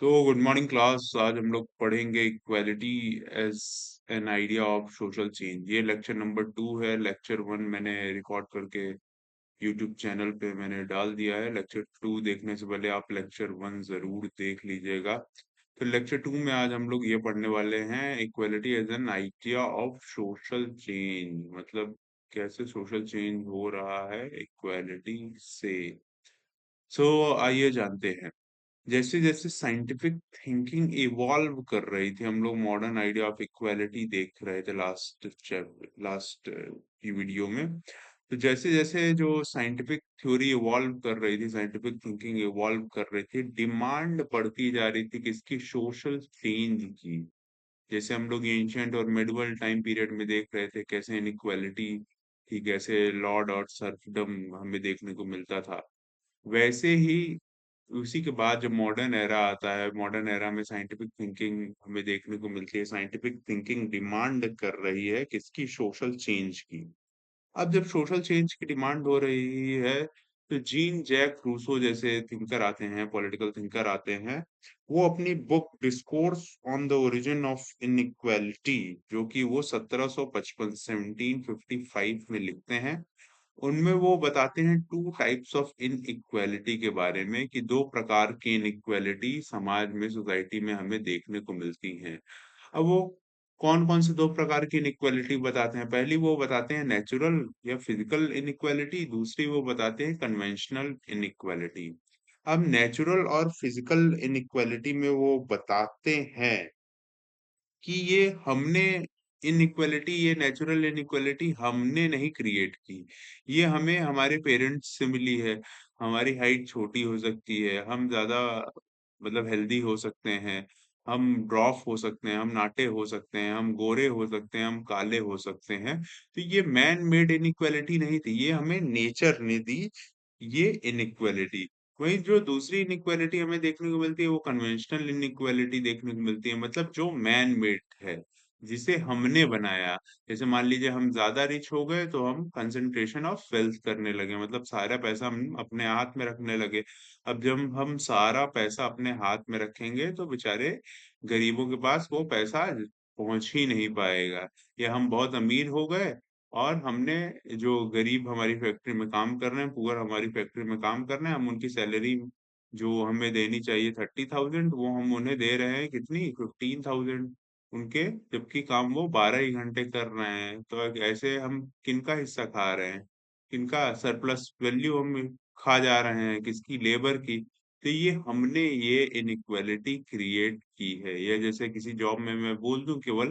Good morning class. आज हम लोग पढ़ेंगे equality as an idea of social change. ये लेक्चर नंबर 2 है। लेक्चर 1 मैंने रिकॉर्ड करके यूट्यूब चैनल पे मैंने डाल दिया है। लेक्चर 2 देखने से पहले आप लेक्चर 1 जरूर देख लीजिएगा। तो लेक्चर 2 में आज हम लोग ये पढ़ने वाले हैं equality as an idea of social change, मतलब कैसे सोशल चेंज हो रहा है इक्वालिटी से। आइए जानते हैं। जैसे जैसे साइंटिफिक थिंकिंग इवॉल्व कर रही थी, हम लोग मॉडर्न आइडिया ऑफ इक्वालिटी देख रहे थे लास्ट की वीडियो में। तो जैसे जैसे जो साइंटिफिक थ्योरी इवॉल्व कर रही थी, साइंटिफिक थिंकिंग इवॉल्व कर रही थी, डिमांड बढ़ती जा रही थी किसकी? सोशल चेंज की। जैसे हम लोग एंशियंट और मिडिवल टाइम पीरियड में देख रहे थे कैसे इनइक्वालिटी थी, कैसे लॉर्ड और सर्फडम हमें देखने को मिलता था। वैसे ही उसी के बाद जब मॉडर्न एरा आता है, मॉडर्न एरा में साइंटिफिक थिंकिंग हमें देखने को मिलती है। साइंटिफिक थिंकिंग डिमांड कर रही है किसकी? सोशल चेंज की। अब जब सोशल चेंज की डिमांड हो रही है, तो जीन जैक रूसो जैसे थिंकर आते हैं, पॉलिटिकल थिंकर आते हैं। वो अपनी book discourse on the origin of inequality, जो कि वो 1755 1755 में लिखते हैं, उनमें वो बताते हैं टू टाइप्स ऑफ इनइक्वालिटी के बारे में, कि दो प्रकार की इनइक्वालिटी समाज में, सोसाइटी में हमें देखने को मिलती हैं। अब वो कौन-कौन से 2 प्रकार की इनइक्वालिटी बताते हैं? पहली वो बताते हैं नेचुरल या फिजिकल इनइक्वालिटी, दूसरी वो बताते हैं कन्वेंशनल इनइक्वालिटी। अब नेचुरल और फिजिकल इनइक्वालिटी में वो बताते हैं कि ये नेचुरल इनइक्वालिटी हमने नहीं क्रिएट की। ये हमें हमारे पेरेंट्स से मिली है। हमारी हाइट छोटी हो सकती है, हम ज़्यादा मतलब हेल्दी हो सकते हैं, हम ड्वार्फ हो सकते हैं, हम नाटे हो सकते हैं, हम गोरे हो सकते हैं, हम काले हो सकते हैं। तो ये मैन मेड इनइक्वालिटी नहीं थी, ये हमें नेचर ने दी ये इनइक्वालिटी। वहीं जो दूसरी इनइक्वालिटी हमें देखने को मिलती है, वो कन्वेंशनल इनइक्वालिटी देखने को मिलती है, मतलब जो मैन मेड है, जिसे हमने बनाया। जैसे मान लीजिए हम ज्यादा रिच हो गए तो हम कंसंट्रेशन ऑफ वेल्थ करने लगे, मतलब सारा पैसा हम अपने हाथ में रखने लगे। अब जब हम सारा पैसा अपने हाथ में रखेंगे तो बेचारे गरीबों के पास वो पैसा पहुंच ही नहीं पाएगा। या हम बहुत अमीर हो गए और हमने जो गरीब हमारी फैक्ट्री में काम कर रहे हैं, पुअर हमारी फैक्ट्री में काम कर रहे हैं, हम उनकी सैलरी जो हमें देनी चाहिए 30,000, वो हम उन्हें दे रहे हैं कितनी? 15,000 उनके, जबकि काम वो 12 ही घंटे कर रहे हैं। तो ऐसे हम किनका हिस्सा खा रहे हैं? किनका सरप्लस वैल्यू हम खा जा रहे हैं? किसकी? लेबर की। तो ये इनइक्वालिटी क्रिएट की है। या जैसे किसी जॉब में मैं बोल दूं केवल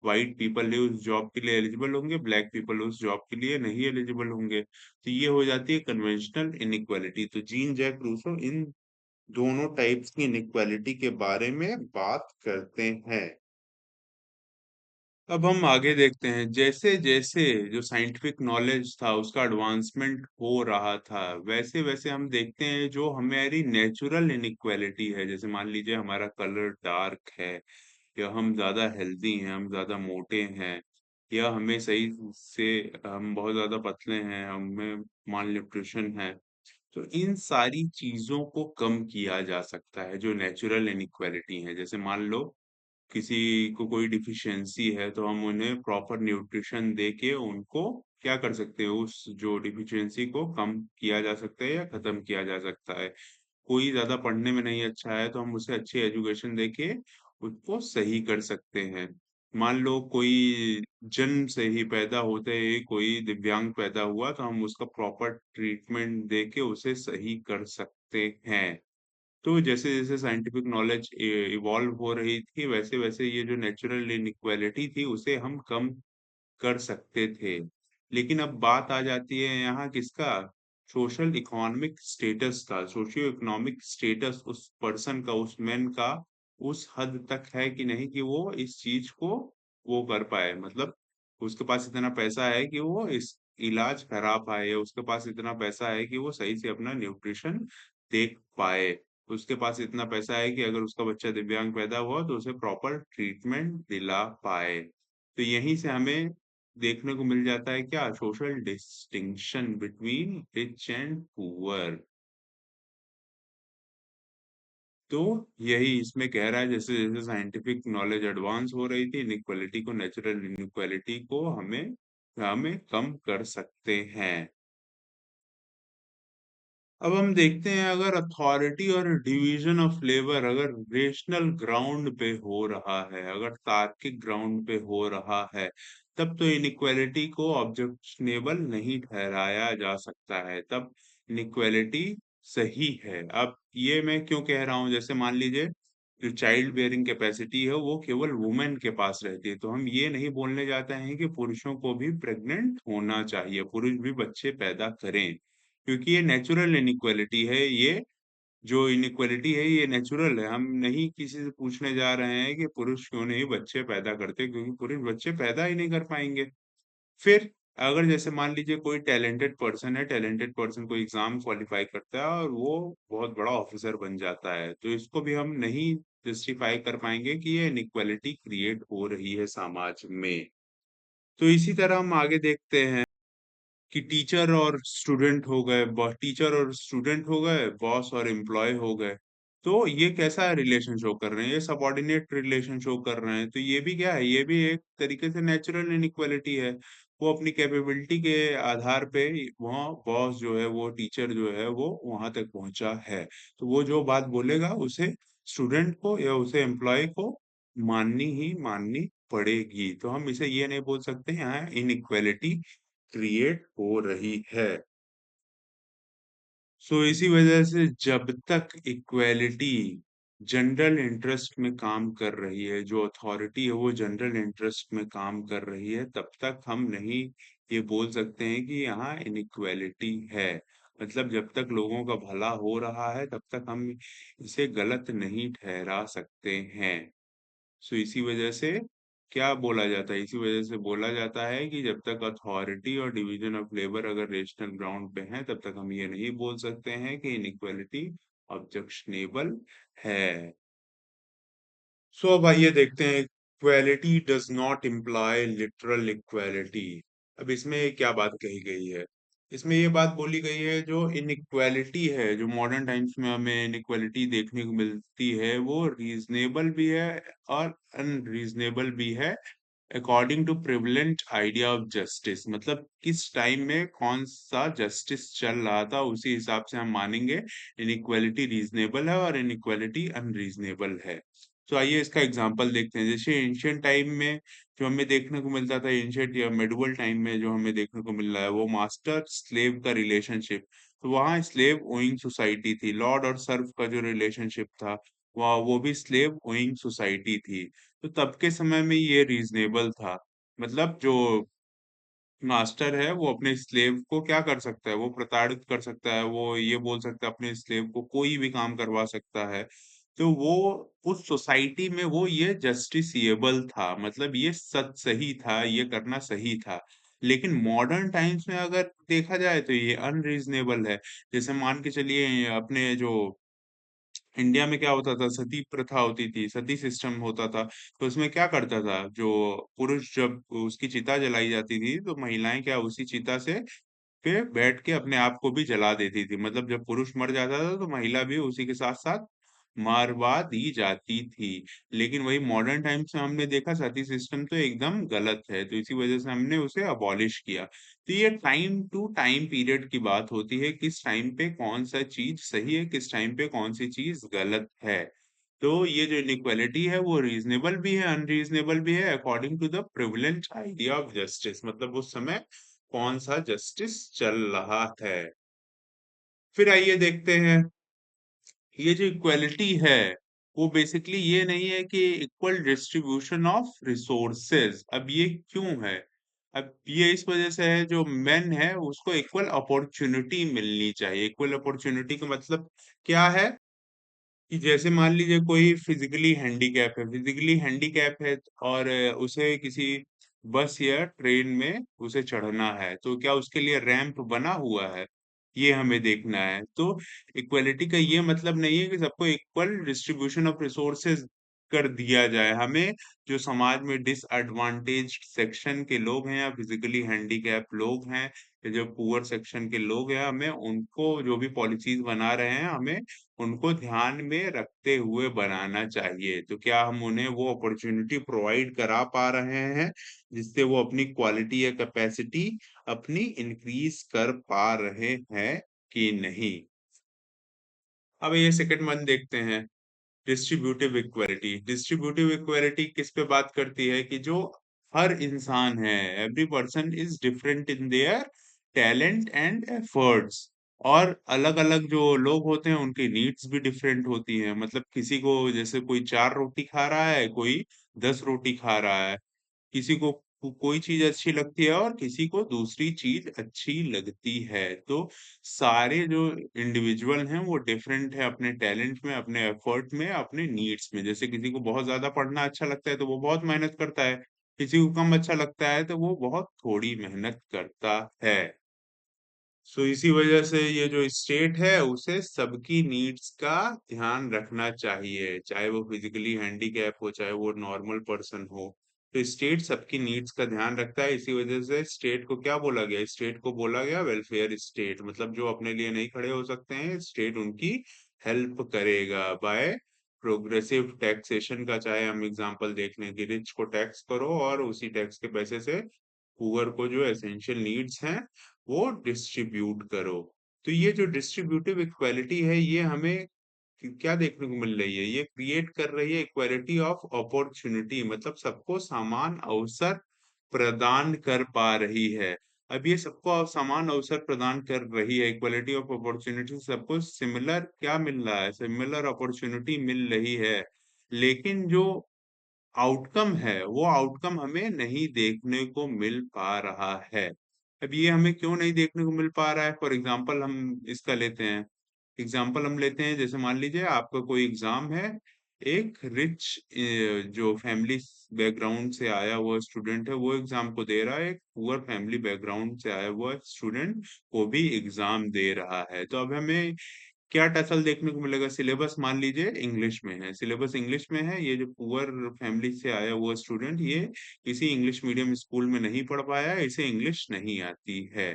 व्हाइट पीपल ही उस जॉब के लिए एलिजिबल होंगे, ब्लैक पीपल उस जॉब के लिए नहीं एलिजिबल होंगे, तो ये हो जाती है कन्वेंशनल इनइक्वालिटी। तो जीन जैक रूसो इन दोनों टाइप्स की इनइक्वालिटी के बारे में बात करते हैं। अब हम आगे देखते हैं, जैसे जैसे जो साइंटिफिक नॉलेज था उसका एडवांसमेंट हो रहा था, वैसे वैसे हम देखते हैं जो हमारी नेचुरल इनइक्वालिटी है। जैसे मान लीजिए हमारा कलर डार्क है, या हम ज्यादा हेल्दी हैं, हम ज्यादा मोटे हैं, या हमें सही से हम बहुत ज्यादा पतले हैं, हमें माल न्यूट्रिशन है। तो इन सारी चीजों को कम किया जा सकता है, जो नेचुरल इनइक्वालिटी है। जैसे मान लो किसी को कोई डिफिशियंसी है, तो हम उन्हें प्रॉपर न्यूट्रिशन दे के उनको क्या कर सकते हैं? उस जो डिफिशियंसी को कम किया जा सकता है या खत्म किया जा सकता है। कोई ज्यादा पढ़ने में नहीं अच्छा है, तो हम उसे अच्छी एजुकेशन देके उसको सही कर सकते हैं। मान लो कोई जन्म से ही पैदा होते ही कोई दिव्यांग पैदा हुआ, तो हम उसका प्रॉपर ट्रीटमेंट देके उसे सही कर सकते हैं। तो जैसे जैसे साइंटिफिक नॉलेज इवॉल्व हो रही थी, वैसे वैसे ये जो नेचुरल इनइक्वालिटी थी उसे हम कम कर सकते थे। लेकिन अब बात आ जाती है यहाँ किसका? सोशल इकोनॉमिक स्टेटस का। सोशियो इकोनॉमिक स्टेटस उस पर्सन का, उस मैन का उस हद तक है कि नहीं कि वो इस चीज को वो कर पाए, मतलब उसके पास इतना पैसा है कि वो इस इलाज करा पाए, या उसके पास इतना पैसा है कि वो सही से अपना न्यूट्रिशन देख पाए, उसके पास इतना पैसा है कि अगर उसका बच्चा दिव्यांग पैदा हुआ तो उसे प्रॉपर ट्रीटमेंट दिला पाए। तो यहीं से हमें देखने को मिल जाता है क्या? Social distinction between rich and poor. तो यही इसमें कह रहा है, जैसे जैसे साइंटिफिक नॉलेज एडवांस हो रही थी, इनइक्वालिटी को, नेचुरल इनइक्वालिटी को हमें हमें कम कर सकते हैं। अब हम देखते हैं, अगर अथॉरिटी और डिवीजन ऑफ लेबर अगर रेशनल ग्राउंड पे हो रहा है, अगर तार्किक ग्राउंड पे हो रहा है, तब तो इनइक्वालिटी को ऑब्जेक्शनेबल नहीं ठहराया जा सकता है, तब इनइक्वालिटी सही है। अब ये मैं क्यों कह रहा हूँ, जैसे मान लीजिए जो चाइल्ड बेयरिंग कैपेसिटी है वो केवल वुमेन के पास रहती है, तो हम ये नहीं बोलने जाते हैं कि पुरुषों को भी प्रेग्नेंट होना चाहिए, पुरुष भी बच्चे पैदा करें, क्योंकि ये नेचुरल इनइक्वालिटी है। ये जो इनइक्वालिटी है ये नेचुरल है। हम नहीं किसी से पूछने जा रहे हैं कि पुरुष क्यों नहीं बच्चे पैदा करते, क्योंकि पुरुष बच्चे पैदा ही नहीं कर पाएंगे। फिर अगर जैसे मान लीजिए कोई टैलेंटेड पर्सन है, टैलेंटेड पर्सन कोई एग्जाम क्वालिफाई करता है और वो बहुत बड़ा ऑफिसर बन जाता है, तो इसको भी हम नहीं जस्टिफाई कर पाएंगे कि ये इनइक्वालिटी क्रिएट हो रही है समाज में। तो इसी तरह हम आगे देखते हैं कि टीचर और स्टूडेंट हो गए, टीचर और स्टूडेंट हो गए, बॉस और एम्प्लॉय हो गए। तो ये कैसा रिलेशन शो कर रहे हैं, ये सबॉर्डिनेट रिलेशन शो कर रहे हैं, तो ये भी क्या है, ये भी एक तरीके से नेचुरल इनइक्वालिटी है। वो अपनी कैपेबिलिटी के आधार पे वहाँ बॉस जो है, वो टीचर जो है वो वहां तक पहुंचा है, तो वो जो बात बोलेगा उसे स्टूडेंट को या उसे एम्प्लॉय को माननी ही माननी पड़ेगी। तो हम इसे ये नहीं बोल सकते यहाँ इनइक्वालिटी क्रिएट हो रही है। सो इसी वजह से जब तक इक्वेलिटी जनरल इंटरेस्ट में काम कर रही है, जो अथॉरिटी है वो जनरल इंटरेस्ट में काम कर रही है, तब तक हम नहीं ये बोल सकते हैं कि यहाँ इनइक्वेलिटी है। मतलब जब तक लोगों का भला हो रहा है तब तक हम इसे गलत नहीं ठहरा सकते हैं। सो इसी वजह से क्या बोला जाता है, इसी वजह से बोला जाता है कि जब तक अथॉरिटी और डिवीजन ऑफ लेबर अगर रेशनल ग्राउंड पे है, तब तक हम ये नहीं बोल सकते हैं कि इनइक्वालिटी ऑब्जेक्शनेबल है। सो अब आइए देखते हैं, equality does not imply literal equality. अब इसमें क्या बात कही गई है, इसमें ये बात बोली गई है, जो इनइक्वालिटी है, जो मॉडर्न टाइम्स में हमें इनइक्वालिटी देखने को मिलती है, वो रीजनेबल भी है और अनरीजनेबल भी है, according to prevalent idea of justice. मतलब किस टाइम में कौन सा जस्टिस चल रहा था, उसी हिसाब से हम मानेंगे इनइक्वालिटी रीजनेबल है और इनइक्वालिटी अनरीजनेबल है। तो आइए इसका एग्जांपल देखते हैं। जैसे एंशियंट टाइम में जो हमें देखने को मिलता था, एंशियंट या मेडिवल टाइम में जो हमें देखने को मिल रहा है, वो मास्टर स्लेव का रिलेशनशिप। तो वहाँ स्लेव ओइंग सोसाइटी थी, लॉर्ड और सर्व का जो रिलेशनशिप था, वह वो भी स्लेव ओइंग सोसाइटी थी। तो तब के समय में ये रीजनेबल था। मतलब जो मास्टर है वो अपने स्लेव को क्या कर सकता है, वो प्रताड़ित कर सकता है, वो ये बोल सकता है अपने स्लेव को कोई भी काम करवा सकता है। तो वो उस सोसाइटी में वो ये जस्टिसएबल था, मतलब ये सच सही था, ये करना सही था। लेकिन मॉडर्न टाइम्स में अगर देखा जाए तो ये अनरीजनेबल है। जैसे मान के चलिए अपने जो इंडिया में क्या होता था, सती प्रथा होती थी, सती सिस्टम होता था। तो उसमें क्या करता था, जो पुरुष जब उसकी चिता जलाई जाती थी, तो महिलाएं क्या उसी चिता से पे बैठ के अपने आप को भी जला देती थी। मतलब जब पुरुष मर जाता था तो महिला भी उसी के साथ साथ मरवा दी जाती थी। लेकिन वही मॉडर्न टाइम्स में हमने देखा सती सिस्टम तो एकदम गलत है, तो इसी वजह से हमने उसे अबॉलिश किया। तो ये टाइम टू टाइम पीरियड की बात होती है, किस टाइम पे कौन सा चीज सही है, किस टाइम पे कौन सी चीज गलत है। तो ये जो इनइक्वालिटी है वो रीजनेबल भी है, अनरीजनेबल भी है, according to the prevalent idea of justice. मतलब उस समय कौन सा जस्टिस चल रहा है। फिर आइए देखते हैं, ये जो इक्वालिटी है वो बेसिकली ये नहीं है कि इक्वल डिस्ट्रीब्यूशन ऑफ रिसोर्सेज। अब ये क्यों है, अब ये इस वजह से है, जो मेन है उसको इक्वल अपॉर्चुनिटी मिलनी चाहिए। इक्वल अपॉर्चुनिटी का मतलब क्या है, कि जैसे मान लीजिए कोई फिजिकली हैंडीकैप है, फिजिकली हैंडीकैप है और उसे किसी बस या ट्रेन में उसे चढ़ना है, तो क्या उसके लिए रैंप बना हुआ है, ये हमें देखना है। तो इक्वलिटी का ये मतलब नहीं है कि सबको इक्वल डिस्ट्रीब्यूशन ऑफ रिसोर्सेज कर दिया जाए। हमें जो समाज में डिसएडवांटेज्ड सेक्शन के लोग हैं या फिजिकली हैंडीकैप लोग हैं या जो पुअर सेक्शन के लोग हैं, हमें उनको जो भी पॉलिसीज बना रहे हैं, हमें उनको ध्यान में रखते हुए बनाना चाहिए। तो क्या हम उन्हें वो अपॉर्चुनिटी प्रोवाइड करा पा रहे हैं जिससे वो अपनी क्वालिटी या कैपेसिटी अपनी इंक्रीज कर पा रहे हैं कि नहीं? अब ये सेकंड वन देखते हैं, डिस्ट्रीब्यूटिव इक्वालिटी। डिस्ट्रीब्यूटिव इक्वालिटी किस पे बात करती है कि जो हर इंसान है, every person is different in their talent and efforts, और अलग अलग जो लोग होते हैं उनकी नीड्स भी डिफरेंट होती हैं। मतलब किसी को जैसे कोई 4 रोटी खा रहा है, कोई 10 रोटी खा रहा है, किसी को कोई चीज अच्छी लगती है और किसी को दूसरी चीज अच्छी लगती है। तो सारे जो इंडिविजुअल हैं वो डिफरेंट है अपने टैलेंट में, अपने एफर्ट में, अपने नीड्स में। जैसे किसी को बहुत ज्यादा पढ़ना अच्छा लगता है तो वो बहुत मेहनत करता है, किसी को कम अच्छा लगता है तो वो बहुत थोड़ी मेहनत करता है। सो इसी वजह से ये जो स्टेट है उसे सबकी नीड्स का ध्यान रखना चाहिए, चाहे वो फिजिकली हैंडीकैप हो, चाहे वो नॉर्मल पर्सन हो। तो स्टेट सबकी नीड्स का ध्यान रखता है, इसी वजह से स्टेट को क्या बोला गया? स्टेट को बोला गया वेलफेयर स्टेट। मतलब जो अपने लिए नहीं खड़े हो सकते हैं, स्टेट उनकी हेल्प करेगा बाय प्रोग्रेसिव टैक्सेशन का। चाहे हम एग्जांपल देख लें कि रिच को टैक्स करो और उसी टैक्स के पैसे से पुअर को जो एसेंशियल नीड्स हैं वो डिस्ट्रीब्यूट करो। तो ये जो डिस्ट्रीब्यूटिव इक्वालिटी है ये हमें क्या देखने को मिल रही है? ये क्रिएट कर रही है इक्वालिटी ऑफ अपॉर्चुनिटी, मतलब सबको समान अवसर प्रदान कर पा रही है। अब ये सबको समान अवसर प्रदान कर रही है, इक्वालिटी ऑफ अपॉर्चुनिटी, सबको सिमिलर क्या मिल रहा है? सिमिलर अपॉर्चुनिटी मिल रही है। लेकिन जो आउटकम है वो आउटकम हमें नहीं देखने को मिल पा रहा है। अब ये हमें क्यों नहीं देखने को मिल पा रहा है? फॉर एग्जाम्पल हम इसका लेते हैं, एग्जाम्पल हम लेते हैं, जैसे मान लीजिए आपका कोई एग्जाम है, एक रिच जो फैमिली बैकग्राउंड से आया हुआ स्टूडेंट है वो एग्जाम को दे रहा है, एक पुअर फैमिली बैकग्राउंड से आया हुआ स्टूडेंट वो भी एग्जाम दे रहा है। तो अब हमें क्या टसल देखने को मिलेगा? सिलेबस मान लीजिए इंग्लिश में है, सिलेबस इंग्लिश में है, ये जो पुअर फैमिली से आया हुआ स्टूडेंट ये किसी इंग्लिश मीडियम स्कूल में नहीं पढ़ पाया है, इसे इंग्लिश नहीं आती है।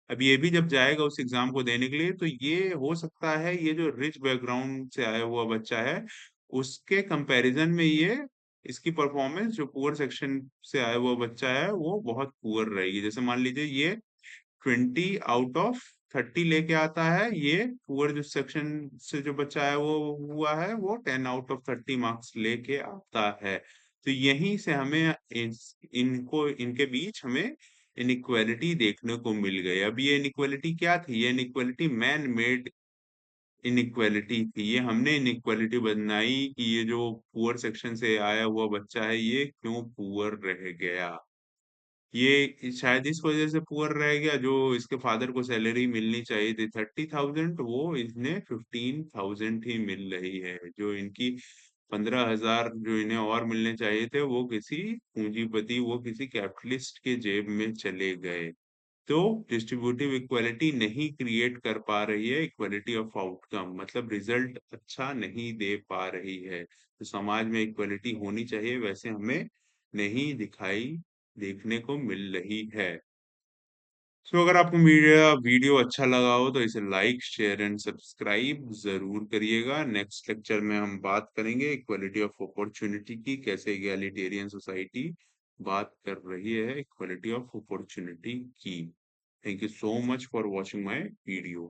अब ये भी जब जाएगा उस एग्जाम को देने के लिए तो ये हो सकता है ये जो रिच बैकग्राउंड से आया हुआ बच्चा है उसके कंपैरिजन में ये इसकी परफॉर्मेंस जो पुअर सेक्शन से आया हुआ बच्चा है वो बहुत पुअर रहेगी। जैसे मान लीजिए ये 20 आउट ऑफ 30 लेके आता है, ये पुअर जो सेक्शन से जो बच्चा है वो हुआ है वो 10 आउट ऑफ 30 मार्क्स लेके आता है। तो यहीं से हमें इनको इनके बीच हमें इनइक्वालिटी देखने को मिल गई। अब ये इनइक्वालिटी क्या थी? ये इनइक्वालिटी मैन मेड इनइक्वालिटी थी। ये हमने इनइक्वालिटी बनाई कि ये जो पुअर सेक्शन से आया हुआ बच्चा है ये क्यों पुअर रह गया। ये शायद इस वजह से पुअर रह गया, जो इसके फादर को सैलरी मिलनी चाहिए थी 30,000 वो इन्हें 15,000 ही मिल रही है। जो इनकी 15,000 जो इन्हें और मिलने चाहिए थे वो किसी पूंजीपति, वो किसी कैपिटलिस्ट के जेब में चले गए। तो डिस्ट्रीब्यूटिव इक्वालिटी नहीं क्रिएट कर पा रही है इक्वालिटी ऑफ आउटकम, मतलब रिजल्ट अच्छा नहीं दे पा रही है। तो समाज में इक्वालिटी होनी चाहिए वैसे हमें नहीं दिखाई देखने को मिल रही है। सो अगर आपको मेरा वीडियो अच्छा लगा हो तो इसे लाइक शेयर एंड सब्सक्राइब जरूर करिएगा। नेक्स्ट लेक्चर में हम बात करेंगे इक्वालिटी ऑफ अपॉर्चुनिटी की, कैसे इगैलिटेरियन सोसाइटी बात कर रही है इक्वालिटी ऑफ अपॉर्चुनिटी की। Thank you so much for watching my video.